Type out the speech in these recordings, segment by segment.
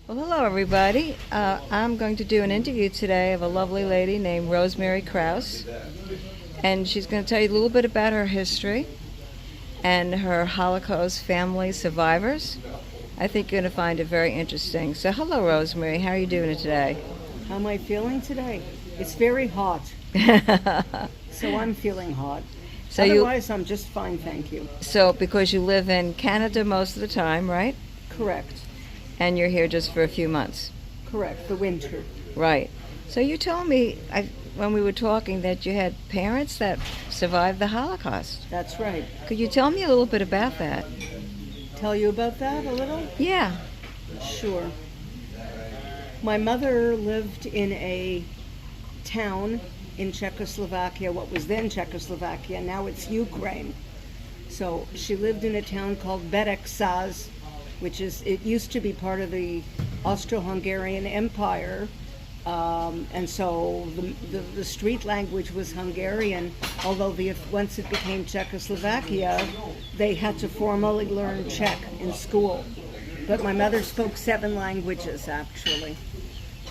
Well, hello, everybody. I'm going to do an interview today of a lovely lady named Rosemarie Krausz, and she's going to tell you a little bit about her history and her Holocaust family survivors. I think you're going to find it very interesting. So, hello, Rosemarie. How are you doing today? How am I feeling today? It's very hot, so I'm feeling hot. So Otherwise, I'm just fine, thank you. So because you live in Canada most of the time, right? Correct, And you're here just for a few months, correct, the winter. right? So you told me when we were talking that you had parents that survived the Holocaust. That's right. Could you tell me a little bit about that? Tell you about that a little? Yeah. Sure. My mother lived in a town in Czechoslovakia, what was then Czechoslovakia, now it's Ukraine. So she lived in a town called Beregszáz, it used to be part of the Austro-Hungarian Empire, and so the street language was Hungarian, although once it became Czechoslovakia, they had to formally learn Czech in school. But my mother spoke 7 languages, actually.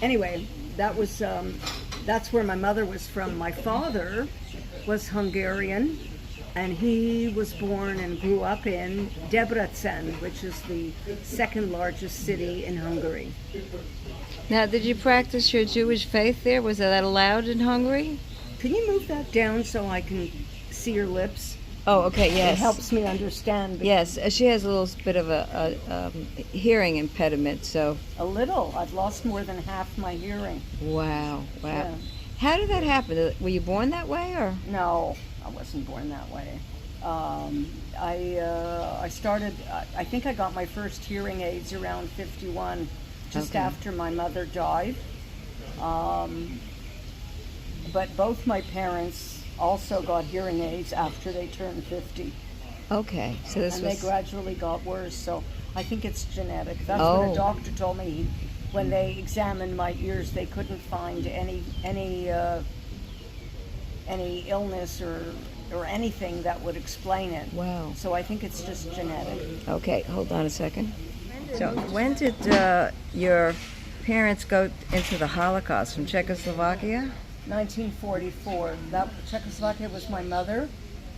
Anyway, that's where my mother was from. My father was Hungarian, and he was born and grew up in Debrecen, which is the second largest city in Hungary. Now, did you practice your Jewish faith there? Was that allowed in Hungary? Can you move that down so I can see your lips? Oh, okay, yes. It helps me understand. Yes, she has a little bit of a hearing impediment, so. A little. I've lost more than half my hearing. Wow. Yeah. How did that happen? Were you born that way, or? No, I wasn't born that way. I started, I think I got my first hearing aids around 51, just Okay. after my mother died. But both my parents also got hearing aids after they turned 50. Okay, so this And was. they gradually got worse, so I think it's genetic. That's what Oh. a doctor told me. When they examined my ears, they couldn't find any illness or anything that would explain it. Wow. So I think it's just genetic. Okay, hold on a second. So, when did your parents go into the Holocaust? From Czechoslovakia? 1944. That Czechoslovakia was my mother,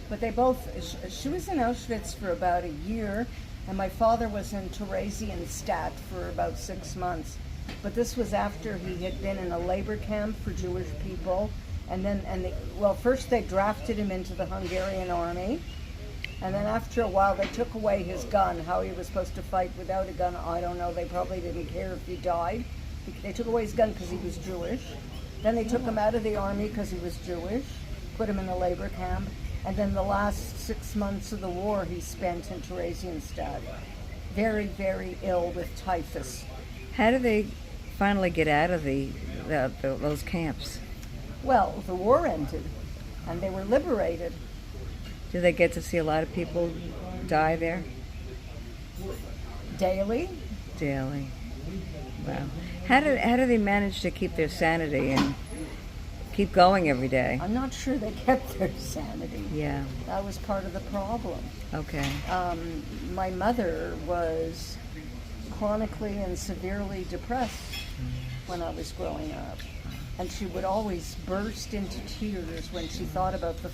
but they both. She was in Auschwitz for about a year, and my father was in Theresienstadt for about 6 months. But this was after he had been in a labor camp for Jewish people, first they drafted him into the Hungarian army, and then after a while they took away his gun. How he was supposed to fight without a gun, I don't know. They probably didn't care if he died. They took away his gun because he was Jewish. Then they took him out of the army because he was Jewish, put him in a labor camp, and then the last 6 months of the war he spent in Theresienstadt, very, very ill with typhus. How did they finally get out of those camps? Well, the war ended, and they were liberated. Did they get to see a lot of people die there? Daily. Daily. Wow. How do they manage to keep their sanity and keep going every day? I'm not sure they kept their sanity. Yeah. That was part of the problem. Okay. My mother was chronically and severely depressed when I was growing up. And she would always burst into tears when she thought about her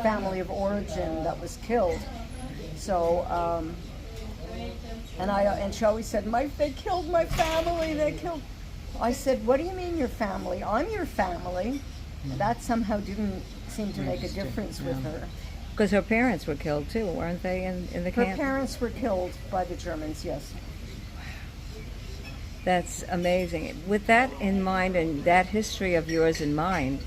family of origin that was killed. So, and she always said, they killed my family, I said, what do you mean your family? I'm your family. That somehow didn't seem to make a difference with her. Because her parents were killed too, weren't they, in the Her camp? parents were killed by the Germans, yes. That's amazing. With that in mind and that history of yours in mind,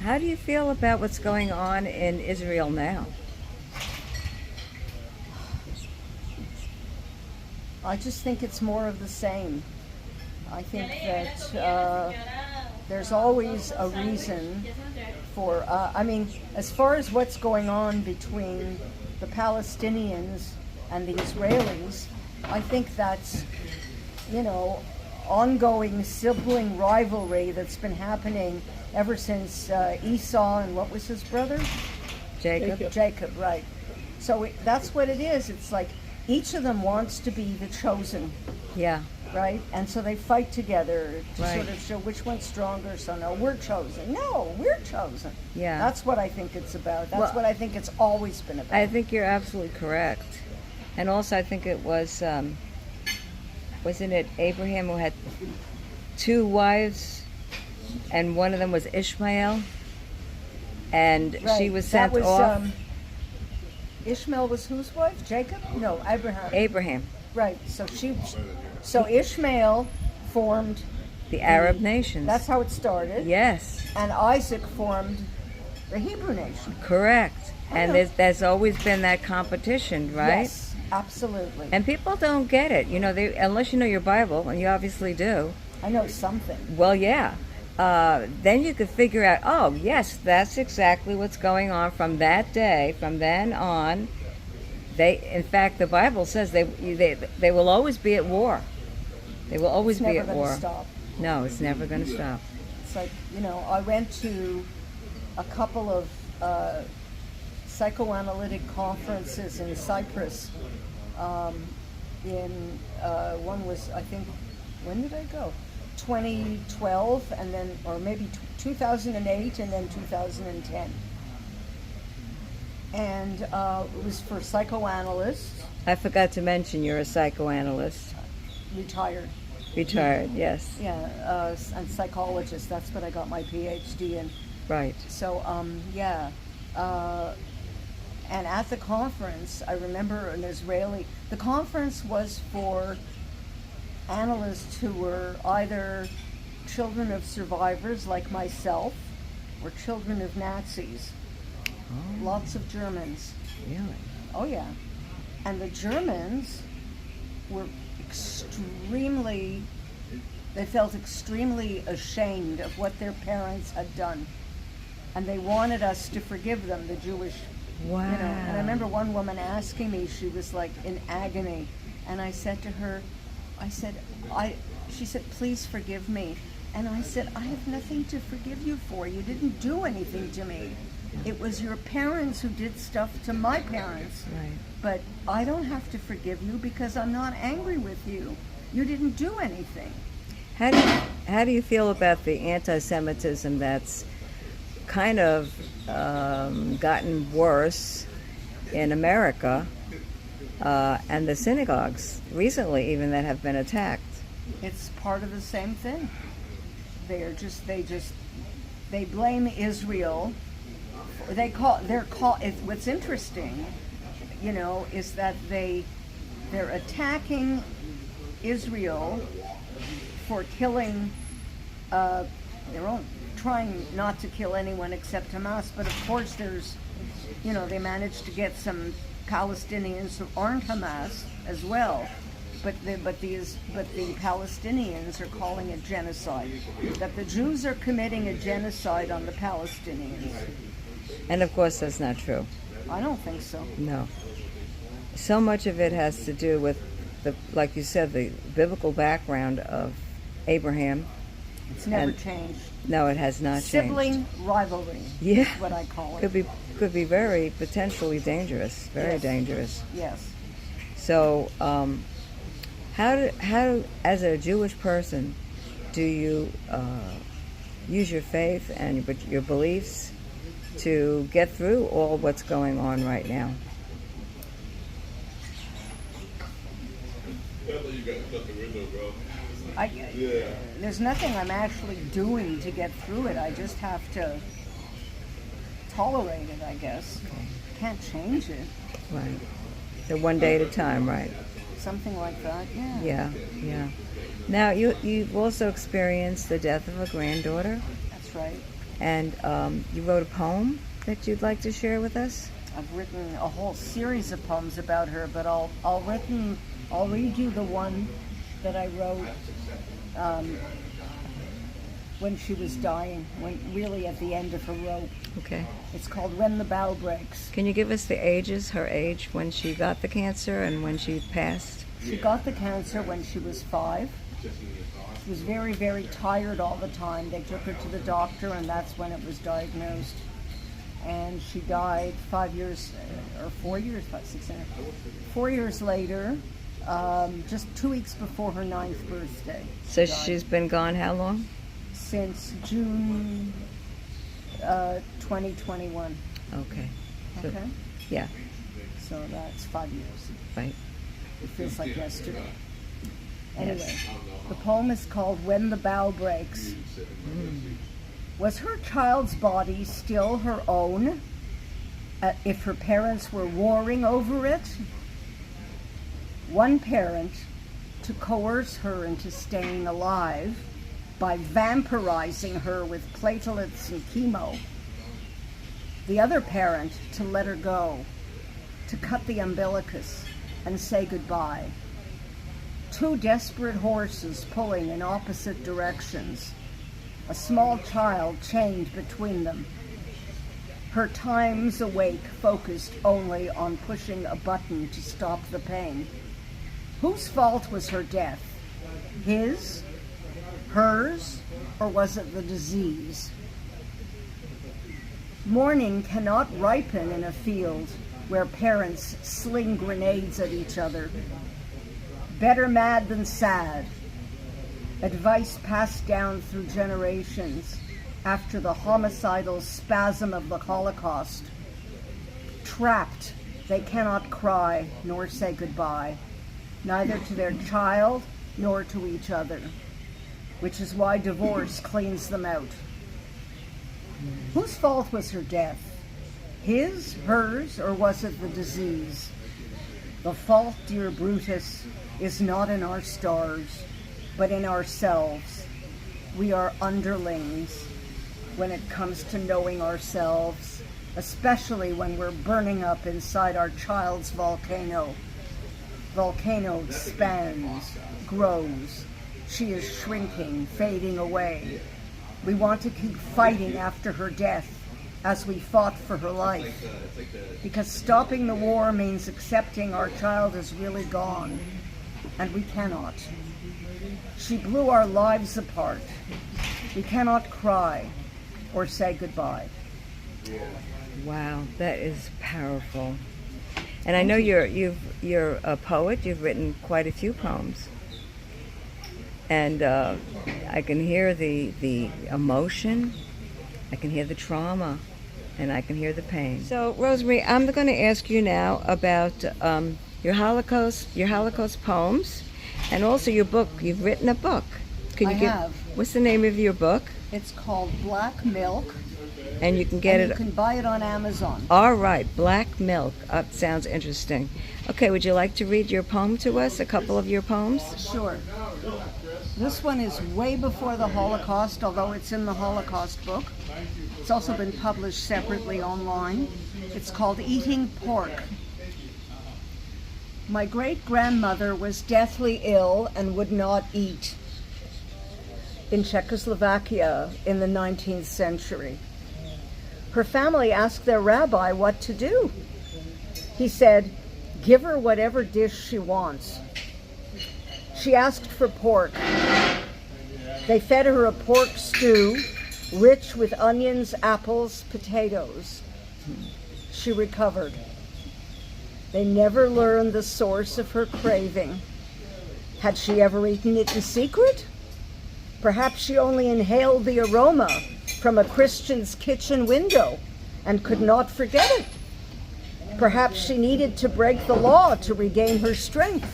how do you feel about what's going on in Israel now? I just think it's more of the same. I think that there's always a reason for, as far as what's going on between the Palestinians and the Israelis, I think that's, ongoing sibling rivalry that's been happening ever since Esau and what was his brother? Jacob, right. So that's what it is. It's like each of them wants to be the chosen. Yeah. right? And so they fight together to Right. sort of show which one's stronger. So no, we're chosen. No, we're chosen. Yeah. That's what I think it's about. That's Well, what I think it's always been about. I think you're absolutely correct. And also I think it was, wasn't it Abraham who had 2 wives and one of them was Ishmael? And Right. she was That sent off. Ishmael was whose wife? Jacob? No, Abraham. Abraham, Right. So Ishmael formed. the Arab nations. That's how it started. Yes, And Isaac formed the Hebrew nation. correct. And know. there's always been that competition, right? Yes, absolutely. And people don't get it. You know, unless you know your Bible, and you obviously do. I know something. Well, yeah. Then you could figure out, oh, yes, that's exactly what's going on from that day. From then on, in fact, the Bible says they will always be at war. They will always It's be never at going war. to stop. No, it's never going to stop. It's like, I went to a couple of psychoanalytic conferences in Cyprus. One was, I think, when did I go? 2012, and then, or maybe 2008, and then 2010. And it was for psychoanalysts, I forgot to mention you're a psychoanalyst. retired. Retired, yes. Yeah, and psychologist. That's what I got my PhD in. Right. So, yeah. And at the conference, I remember the conference was for analysts who were either children of survivors like myself or children of Nazis. Oh, Lots of Germans. really? Oh, yeah. And the Germans were they felt extremely ashamed of what their parents had done. And they wanted us to forgive them, the Jewish, Wow. And I remember one woman asking me, she was like in agony. And I said to her, she said, please forgive me. And I said, I have nothing to forgive you for. You didn't do anything to me. It was your parents who did stuff to my parents. Right. But I don't have to forgive you because I'm not angry with you. You didn't do anything. How do you feel about the anti-Semitism that's kind of gotten worse in America and the synagogues recently even that have been attacked? It's part of the same thing. They blame Israel. What's interesting, is that they're attacking Israel for killing their own, trying not to kill anyone except Hamas. But of course, they managed to get some Palestinians who aren't Hamas as well. But the Palestinians are calling it genocide. That the Jews are committing a genocide on the Palestinians. And of course, that's not true. I don't think so. No. So much of it has to do with like you said, the biblical background of Abraham. It's never changed. No, it has not changed. Sibling rivalry. Yeah. Is what I call it. Could be very potentially dangerous. Very Yes. dangerous. Yes. So, how as a Jewish person, do you use your faith and your beliefs to get through all what's going on right now? There's nothing I'm actually doing to get through it. I just have to tolerate it, I guess. Can't change it. Right. So one day at a time, right? Something like that, yeah. Yeah, yeah. Now, you've also experienced the death of a granddaughter, That's right. and you wrote a poem that you'd like to share with us? I've written a whole series of poems about her, but I'll read you the one that I wrote when she was dying, really at the end of her rope. Okay. It's called When the Bow Breaks. Can you give us her age when she got the cancer and when she passed? She got the cancer when she was 5. She was very, very tired all the time. They took her to the doctor, and that's when it was diagnosed. And she died 4 years later. just 2 weeks before her 9th birthday. So She died. she's been gone how long? Since June 2021. Okay. So, Okay? yeah, So that's 5 years. right. It feels like yesterday. Anyway, Yes. the poem is called When the Bough Breaks. Was her child's body still her own if her parents were warring over it? One parent, to coerce her into staying alive by vampirizing her with platelets and chemo. The other parent, to let her go, to cut the umbilicus and say goodbye. Two desperate horses pulling in opposite directions, a small child chained between them. Her times awake focused only on pushing a button to stop the pain. Whose fault was her death? His? Hers? Or was it the disease? Mourning cannot ripen in a field where parents sling grenades at each other. Better mad than sad. Advice passed down through generations after the homicidal spasm of the Holocaust. Trapped, they cannot cry nor say goodbye, neither to their child nor to each other, which is why divorce cleans them out. Whose fault was her death? His, hers, or was it the disease? The fault, dear Brutus, is not in our stars, but in ourselves. We are underlings when it comes to knowing ourselves, especially when we're burning up inside our child's volcano. Volcano expands, grows. She is shrinking, fading away. We want to keep fighting after her death as we fought for her life, because stopping the war means accepting our child is really gone, and we cannot. She blew our lives apart. We cannot cry or say goodbye. Wow, that is powerful. And I know you're a poet. You've written quite a few poems, and I can hear the emotion, I can hear the trauma, and I can hear the pain. So, Rosemarie, I'm going to ask you now about your Holocaust poems, and also your book. You've written a book. Can you have. What's the name of your book? It's called Black Milk, And you can get and it. you can buy it on Amazon. All right, Black Milk. Sounds interesting. Okay, would you like to read your poem to us? A couple of your poems? Sure. This one is way before the Holocaust, although it's in the Holocaust book. It's also been published separately online. It's called Eating Pork. My great-grandmother was deathly ill and would not eat in Czechoslovakia in the 19th century. Her family asked their rabbi what to do. He said, "Give her whatever dish she wants." She asked for pork. They fed her a pork stew, rich with onions, apples, potatoes. She recovered. They never learned the source of her craving. Had she ever eaten it in secret? Perhaps she only inhaled the aroma from a Christian's kitchen window and could not forget it. Perhaps she needed to break the law to regain her strength.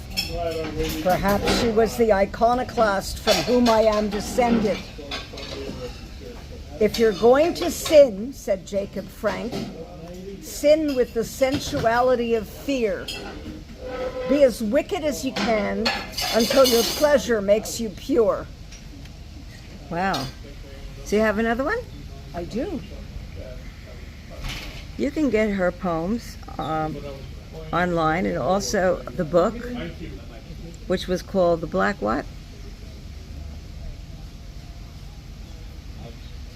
Perhaps she was the iconoclast from whom I am descended. If you're going to sin, said Jacob Frank, sin with the sensuality of fear. Be as wicked as you can until your pleasure makes you pure. Wow. So you have another one? I do. You can get her poems online, and also the book, which was called The Black What?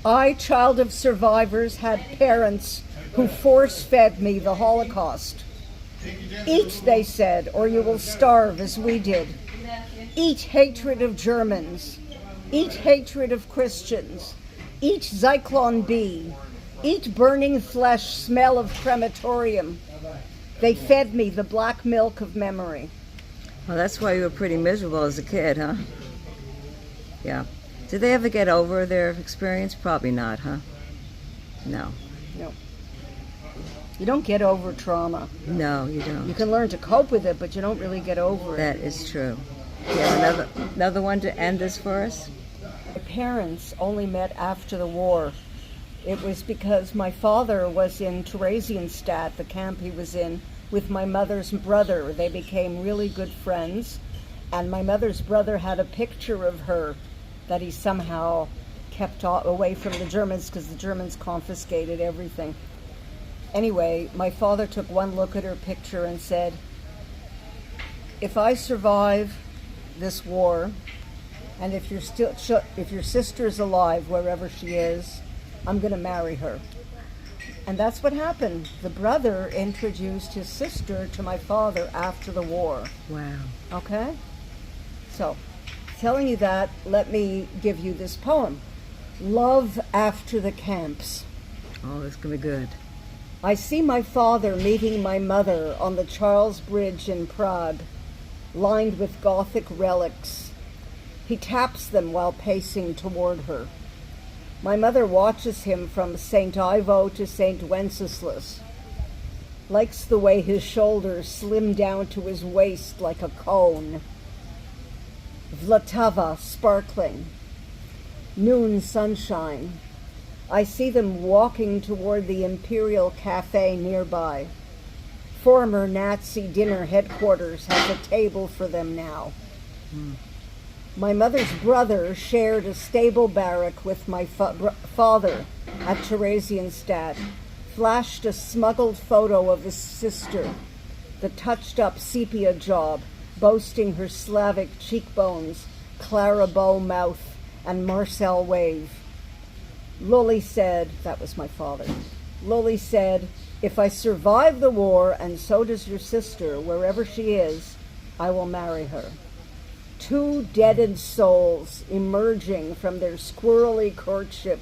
I, child of survivors, had parents who force-fed me the Holocaust. Eat, they said, or you will starve as we did. Eat hatred of Germans. Eat hatred of Christians. Eat Zyklon B. Eat burning flesh, smell of crematorium. They fed me the black milk of memory. Well, that's why you were pretty miserable as a kid, huh? Yeah. Did they ever get over their experience? Probably not, huh? No. No. You don't get over trauma. No, you don't. You can learn to cope with it, but you don't really get over it. That is true. You have another one to end this for us? My parents only met after the war. It was because my father was in Theresienstadt, the camp he was in, with my mother's brother. They became really good friends, and my mother's brother had a picture of her that he somehow kept away from the Germans because the Germans confiscated everything. Anyway, my father took one look at her picture and said, if I survive this war, and if your sister's alive wherever she is, I'm going to marry her. And that's what happened. The brother introduced his sister to my father after the war. Wow. Okay? So, telling you that, let me give you this poem. Love After the Camps. Oh, this can be good. I see my father meeting my mother on the Charles Bridge in Prague, lined with Gothic relics. He taps them while pacing toward her. My mother watches him from St. Ivo to St. Wenceslas, likes the way his shoulders slim down to his waist like a cone. Vltava sparkling. Noon sunshine. I see them walking toward the Imperial Cafe nearby. Former Nazi dinner headquarters has a table for them now. My mother's brother shared a stable barrack with my father at Theresienstadt, flashed a smuggled photo of his sister, the touched-up sepia job, boasting her Slavic cheekbones, Clara Bow mouth, and Marcel wave. Lully said, that was my father, Lully said, if I survive the war, and so does your sister, wherever she is, I will marry her. Two deadened souls emerging from their squirrely courtship,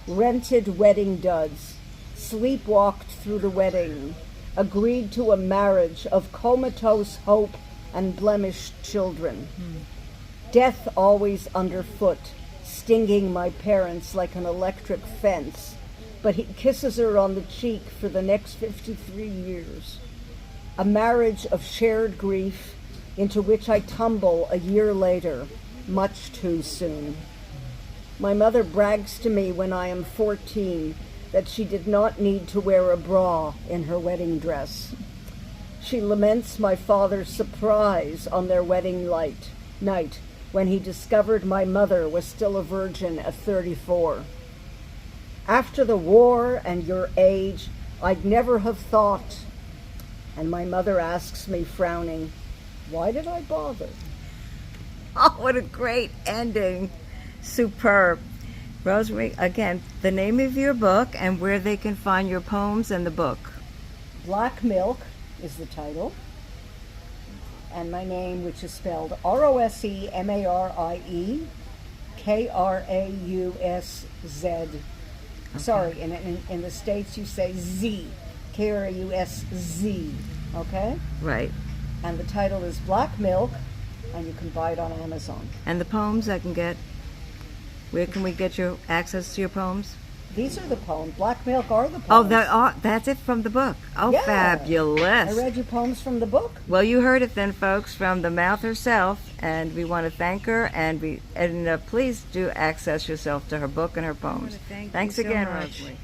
rented wedding duds, sleepwalked through the wedding, agreed to a marriage of comatose hope and blemished children. Death always underfoot, stinging my parents like an electric fence, but he kisses her on the cheek for the next 53 years. A marriage of shared grief into which I tumble a year later, much too soon. My mother brags to me when I am 14 that she did not need to wear a bra in her wedding dress. She laments my father's surprise on their wedding night when he discovered my mother was still a virgin at 34. After the war and your age, I'd never have thought. And my mother asks me, frowning, why did I bother? Oh, what a great ending. Superb. Rosemarie, again, the name of your book and where they can find your poems and the book. Black Milk is the title. And my name, which is spelled Rosemarie, Krausz. Okay. Sorry, in the States you say Z, Krausz, okay? Right. And the title is Black Milk, and you can buy it on Amazon. And the poems I can get, where can we get your access to your poems? These are the poems. Black Milk are the Oh, poems. that's it from the book. Oh, Yeah. fabulous. I read your poems from the book. Well, you heard it then, folks, from the mouth herself, and we want to thank her, and please do access yourself to her book and her poems. Thanks you so again, much. Rosemarie,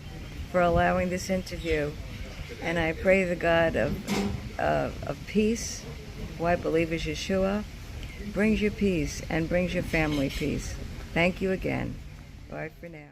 for allowing this interview, and I pray the God of peace, who I believe is Yeshua, brings you peace and brings your family peace. Thank you again. Bye for now.